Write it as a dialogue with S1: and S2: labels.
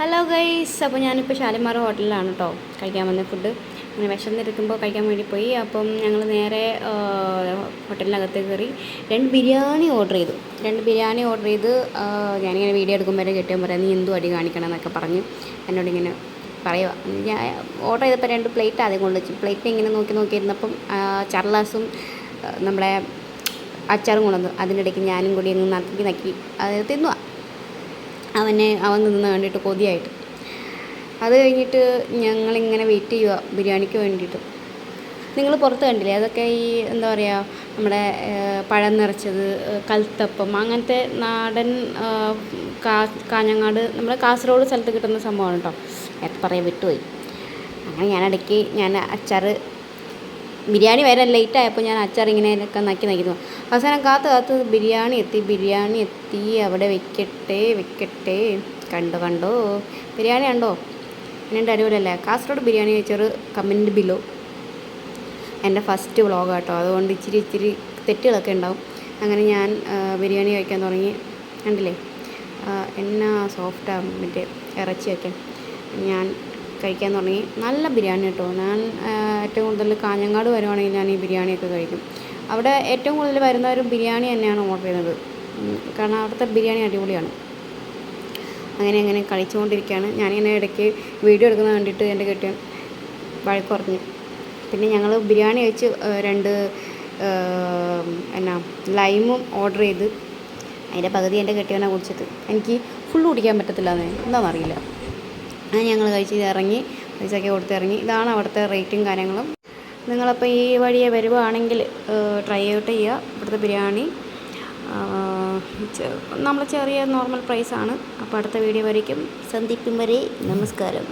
S1: Hello guys, അപ്പോൾ ഞാനിപ്പോൾ ഷാലിമാർ ഹോട്ടലിലാണ് കേട്ടോ കഴിക്കാൻ വന്ന ഫുഡ്. അങ്ങനെ വിശന്നിരിക്കുമ്പോൾ കഴിക്കാൻ വേണ്ടി പോയി. അപ്പം ഞങ്ങൾ നേരെ ഹോട്ടലിനകത്ത് കയറി രണ്ട് ബിരിയാണി ഓർഡർ ചെയ്തു. ഞാനിങ്ങനെ വീഡിയോ എടുക്കുമ്പോൾ കെട്ടിയാൽ പറയാം, നീ എന്തും അടി കാണിക്കണം എന്നൊക്കെ പറഞ്ഞ് എന്നോടിങ്ങനെ പറയുക. ഞാൻ ഓർഡർ ചെയ്തപ്പോൾ 2 പ്ലേറ്റ് ആദ്യം കൊണ്ടുവച്ചു. പ്ലേറ്റ് ഇങ്ങനെ നോക്കിയിരുന്നപ്പം ചർലാസും നമ്മുടെ അച്ചാറും കൊണ്ടുവന്നു. അതിനിടയ്ക്ക് ഞാനും കൂടി ഒന്ന് നക്കി അത് തിന്നുക. അവൻ നിന്ന് കണ്ടിട്ട് കൊതിയായിട്ട്. അത് കഴിഞ്ഞിട്ട് ഞങ്ങളിങ്ങനെ വെയിറ്റ് ചെയ്യുക ബിരിയാണിക്ക് വേണ്ടിയിട്ട്. നിങ്ങൾ പുറത്ത് കണ്ടില്ലേ, അതൊക്കെ ഈ എന്താ പറയുക, നമ്മുടെ പഴം നിറച്ചത്, കൽത്തപ്പം, അങ്ങനത്തെ നാടൻ കാഞ്ഞങ്ങാട് നമ്മുടെ കാസർഗോഡ് സ്ഥലത്ത് കിട്ടുന്ന സംഭവമാണ് കേട്ടോ. നേരത്തെ പറയാൻ വിട്ടുപോയി. അങ്ങനെ ഞാൻ അച്ചാർ ബിരിയാണി വരെ ലേറ്റായപ്പോൾ ഞാൻ അച്ചാർ ഇങ്ങനെയൊക്കെ നക്കി അവസാനം കാത്ത് ബിരിയാണി എത്തി. അവിടെ വെക്കട്ടെ. കണ്ടോ ബിരിയാണി കണ്ടോ? എൻ്റെ അടിപൊളിയല്ലേ? കാസർഗോഡ് ബിരിയാണി കഴിച്ചൊരു കമൻറ്റ് ബിലോ. എൻ്റെ ഫസ്റ്റ് വ്ളോഗ് കേട്ടോ, അതുകൊണ്ട് ഇച്ചിരി തെറ്റുകളൊക്കെ ഉണ്ടാവും. അങ്ങനെ ഞാൻ ബിരിയാണി കഴിക്കാൻ തുടങ്ങി. കണ്ടില്ലേ എന്നാ സോഫ്റ്റാണ് മറ്റേ ഇറച്ചിയൊക്കെ. ഞാൻ കഴിക്കാൻ തുടങ്ങി. നല്ല ബിരിയാണി കേട്ടോ. ഞാൻ ഏറ്റവും കൂടുതൽ കാഞ്ഞങ്ങാട് വരുവാണെങ്കിൽ ഞാൻ ഈ ബിരിയാണിയൊക്കെ കഴിക്കും. അവിടെ ഏറ്റവും കൂടുതൽ വരുന്നവരും ബിരിയാണി തന്നെയാണ് ഓർഡർ ചെയ്യുന്നത്. കാരണം അവിടുത്തെ ബിരിയാണി അടിപൊളിയാണ്. അങ്ങനെ കഴിച്ചുകൊണ്ടിരിക്കുകയാണ്. ഞാനിങ്ങനെ ഇടയ്ക്ക് വീഡിയോ എടുക്കുന്നത് കണ്ടിട്ട് എൻ്റെ കെട്ടിയൻ വഴക്ക് പറഞ്ഞു. പിന്നെ ഞങ്ങൾ ബിരിയാണി കഴിച്ച് 2 ലൈമും ഓർഡർ ചെയ്ത് അതിൻ്റെ പകുതി എൻ്റെ കെട്ടിയവനാണ് കുടിച്ചത്. എനിക്ക് ഫുള്ള് കുടിക്കാൻ പറ്റത്തില്ല എന്താണെന്നറിയില്ല. അങ്ങനെ ഞങ്ങൾ കഴിച്ച് ഇറങ്ങി, പൈസയൊക്കെ കൊടുത്ത് ഇറങ്ങി. ഇതാണ് അവിടുത്തെ റേറ്റും കാര്യങ്ങളും. നിങ്ങളപ്പോൾ ഈ വഴിയെ വരുവാണെങ്കിൽ ട്രൈ ഔട്ട് ചെയ്യുക. ഇവിടുത്തെ ബിരിയാണി നമ്മൾ ചെറിയ നോർമൽ പ്രൈസാണ്. അപ്പോൾ അടുത്ത വീഡിയോ വരയ്ക്കും. സന്ധിക്കും വരെ നമസ്കാരം.